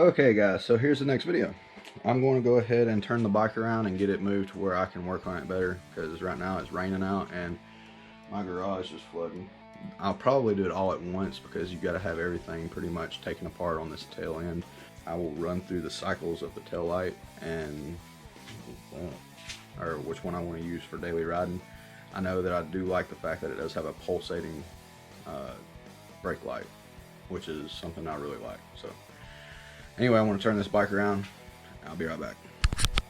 Okay guys, so here's the next video. I'm going to go ahead and turn the bike around and get it moved to where I can work on it better, because right now it's raining out and my garage is flooding. I'll probably do it all at once because you've got to have everything pretty much taken apart on this tail end. I will run through the cycles of the tail light and or which one I want to use for daily riding. I know that I do like the fact that it does have a pulsating brake light, which is something I really like. So anyway, I want to turn this bike around. I'll be right back.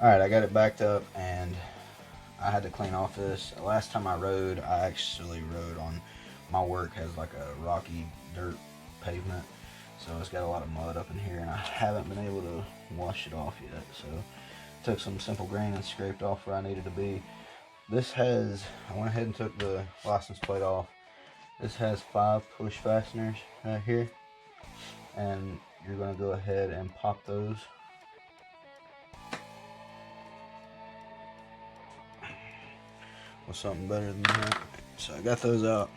Alright, I got it backed up and I had to clean off this. Last time I rode, I actually rode on, my work has like a rocky dirt pavement, so it's got a lot of mud up in here and I haven't been able to wash it off yet. So took some simple grain and scraped off where I needed to be. This has, I went ahead and took the license plate off. This has 5 push fasteners right here, and you're going to go ahead and pop those. With something better than that. So I got those out,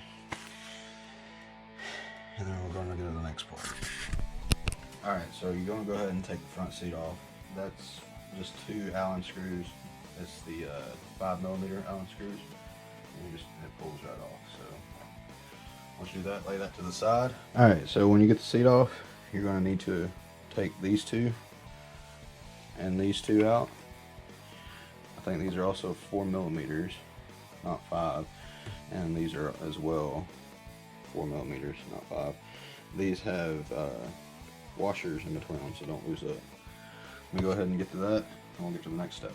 and then we're going to go to the next part. Alright, so you're going to go ahead and take the front seat off. That's just 2 Allen screws. It's the 5mm Allen screws, and it pulls right off. So once you do that, lay that to the side. Alright, so when you get the seat off, you're going to need to take these 2 and these 2 out. I think these are also 4mm, not 5, and these are as well 4mm, not 5. These have washers in between them, so don't lose that. Let me go ahead and get to that, and we'll get to the next step.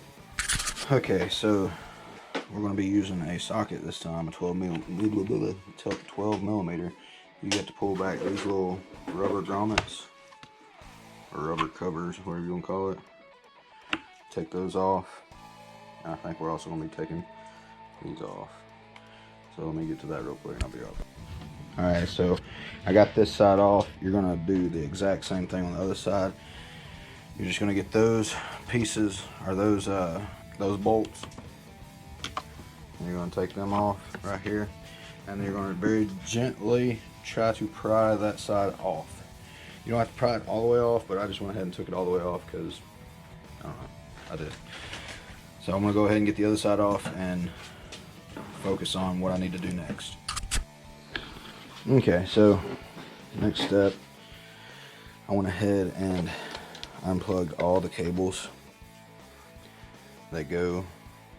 Okay, so we're going to be using a socket this time, a 12mm. You get to pull back these little rubber grommets, or rubber covers, whatever you want to call it. Take those off. And I think we're also going to be taking these off. So let me get to that real quick and I'll be right back. Alright, so I got this side off. You're going to do the exact same thing on the other side. You're just going to get those pieces, or those bolts. And you're going to take them off right here. And then you're going to very gently try to pry that side off. You don't have to pry it all the way off, but I just went ahead and took it all the way off because, I don't know, I did. So I'm going to go ahead and get the other side off and focus on what I need to do next. Okay, so next step, I went ahead and unplugged all the cables that go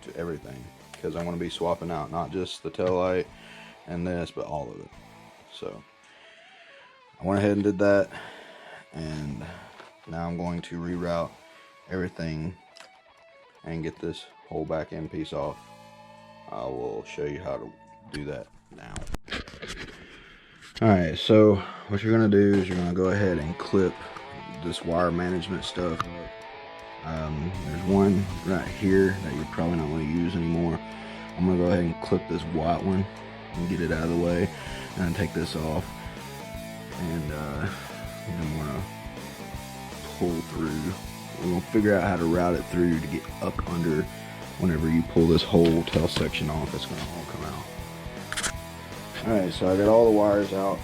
to everything, because I'm going to be swapping out not just the tail light and this, but all of it. So I went ahead and did that, and now I'm going to reroute everything and get this whole back end piece off. I will show you how to do that now. Alright, so what you're going to do is you're going to go ahead and clip this wire management stuff. There's one right here that you're probably not going to use anymore. I'm going to go ahead and clip this white one and get it out of the way, and then take this off, and I'm going to pull through. We're going to figure out how to route it through to get up under. Whenever you pull this whole tail section off, it's going to all come out. Alright, so I got all the wires out,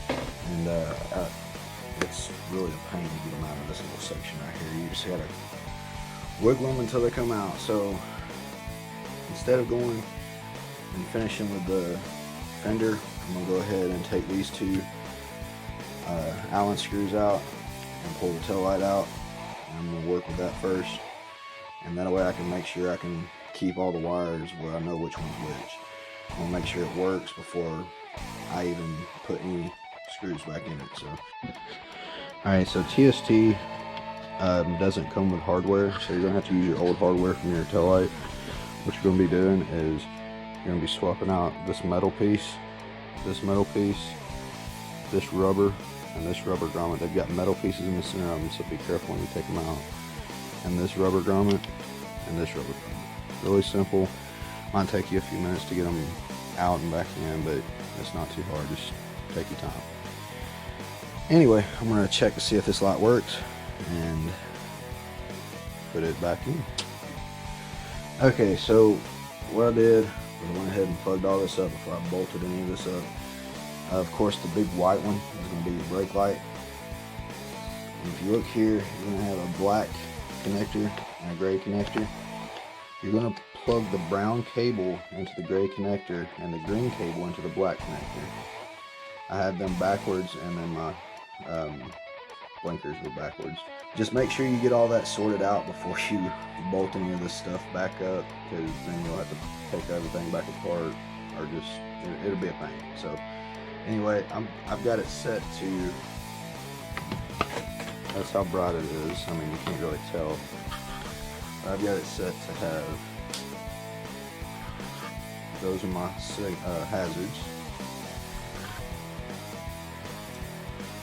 and it's really a pain to get them out of this little section right here. You just got to wiggle them until they come out. So instead of going and finishing with the fender, I'm going to go ahead and take these 2 Allen screws out and pull the tail light out. I'm going to work with that first, and that way I can make sure I can keep all the wires where I know which one's which. I'm going to make sure it works before I even put any screws back in it. So, alright, so TST doesn't come with hardware, so you're going to have to use your old hardware from your tail light. What you're going to be doing is you're going to be swapping out this metal piece, this rubber, and this rubber grommet. They've got metal pieces in the center of them, so be careful when you take them out. And this rubber grommet and this rubber grommet. Really simple. Might take you a few minutes to get them out and back in, but it's not too hard. Just take your time. Anyway, I'm going to check to see if this light works and put it back in. Okay, so what I did was I went ahead and plugged all this up before I bolted any of this up. Of course, the big white one is going to be your brake light. And if you look here, you're going to have a black connector and a gray connector. You're going to plug the brown cable into the gray connector and the green cable into the black connector. I had them backwards, and then my blinkers were backwards. Just make sure you get all that sorted out before you bolt any of this stuff back up, because then you'll have to take everything back apart, or just it'll be a pain. So anyway, I've got it set to, that's how bright it is. I mean, you can't really tell. I've got it set to have, those are my hazards,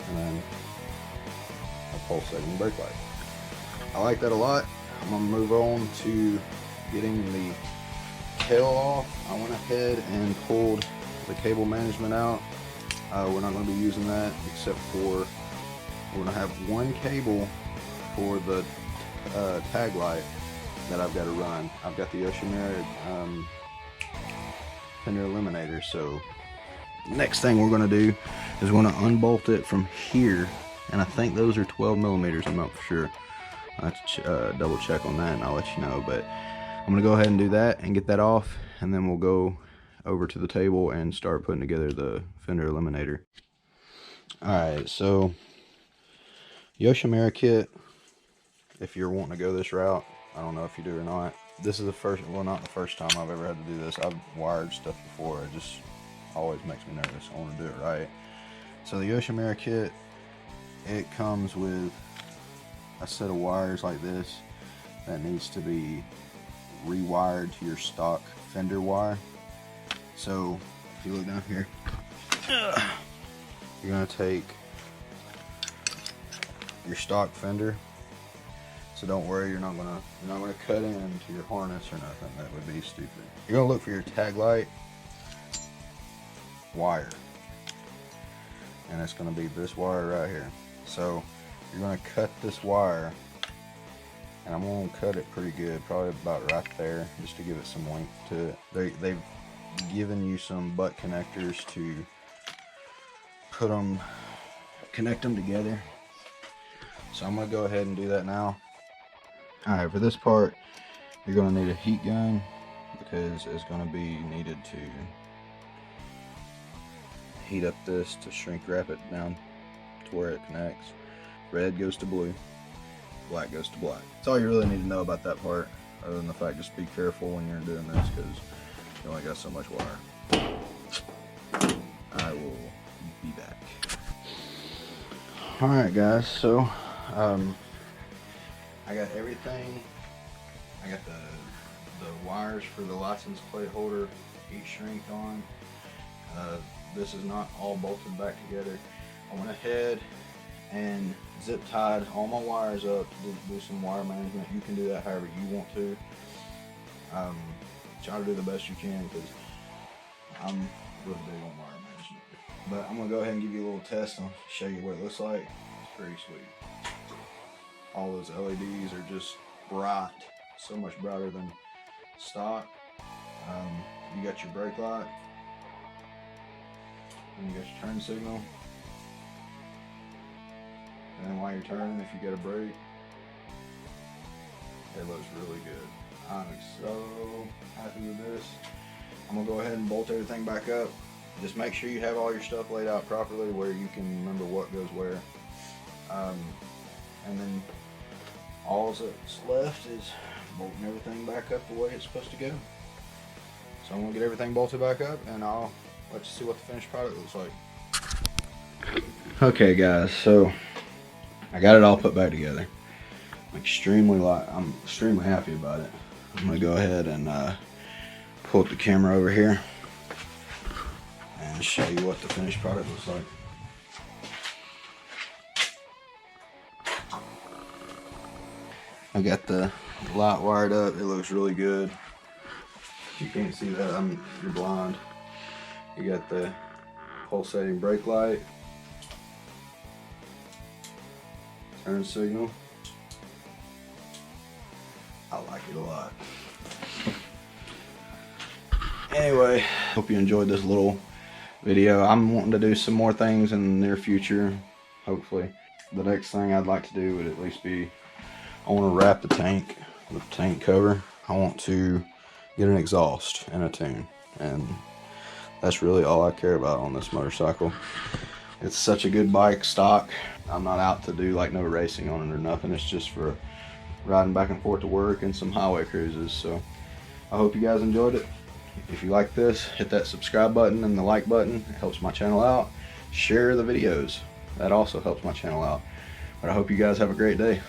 and then a pulsating brake light. I like that a lot. I'm going to move on to getting the tail off. I went ahead and pulled the cable management out. We're not going to be using that, except for we're going to have one cable for the tag light that I've got to run. I've got the Yoshimura Fender Eliminator. So next thing we're going to do is we're going to unbolt it from here, and I think those are 12 millimeters. I'm not for sure. I have to double check on that, and I'll let you know. But I'm going to go ahead and do that and get that off, and then we'll go over to the table and start putting together the Fender Eliminator. Alright, so Yoshimura kit, if you're wanting to go this route, I don't know if you do or not. This is the first, well, not the first time I've ever had to do this. I've wired stuff before. It just always makes me nervous. I want to do it right. So the Yoshimura kit, it comes with a set of wires like this that needs to be rewired to your stock Fender wire. So if you look down here, you're going to take your stock Fender. So don't worry, you're not gonna cut into your harness or nothing. That would be stupid. You're gonna look for your tag light wire, and it's gonna be this wire right here. So you're gonna cut this wire, and I'm gonna cut it pretty good, probably about right there, just to give it some length to it. They've given you some butt connectors to connect them together. So I'm gonna go ahead and do that now. Alright, for this part, you're going to need a heat gun, because it's going to be needed to heat up this to shrink wrap it down to where it connects. Red goes to blue, black goes to black. That's all you really need to know about that part, other than the fact just be careful when you're doing this, because you only got so much wire. I will be back. Alright guys, so I got everything. I got the wires for the license plate holder heat shrinked on. This is not all bolted back together. I went ahead and zip tied all my wires up to do some wire management. You can do that however you want to. Try to do the best you can, because I'm really big on wire management. But I'm gonna go ahead and give you a little test and show you what it looks like. It's pretty sweet. All those LEDs are just bright, so much brighter than stock. You got your brake light, and you got your turn signal, and then while you're turning, if you got a brake, it looks really good. I'm so happy with this. I'm gonna go ahead and bolt everything back up. Just make sure you have all your stuff laid out properly where you can remember what goes where. And then all that's left is bolting everything back up the way it's supposed to go. So I'm gonna get everything bolted back up, and I'll let you see what the finished product looks like. Okay guys, so I got it all put back together. I'm extremely happy about it. I'm gonna go ahead and pull up the camera over here and show you what the finished product looks like. I got the light wired up. It looks really good. You can't see that, you're blind. You got the pulsating brake light, turn signal. I like it a lot. Anyway, hope you enjoyed this little video. I'm wanting to do some more things in the near future, hopefully. the next thing I'd like to do would at least be, I want to wrap the tank with the tank cover. I want to get an exhaust and a tune, and that's really all I care about on this motorcycle. It's such a good bike stock. I'm not out to do like no racing on it or nothing. It's just for riding back and forth to work and some highway cruises. So I hope you guys enjoyed it. If you like this, hit that subscribe button and the like button. It helps my channel out. Share the videos. That also helps my channel out. But I hope you guys have a great day.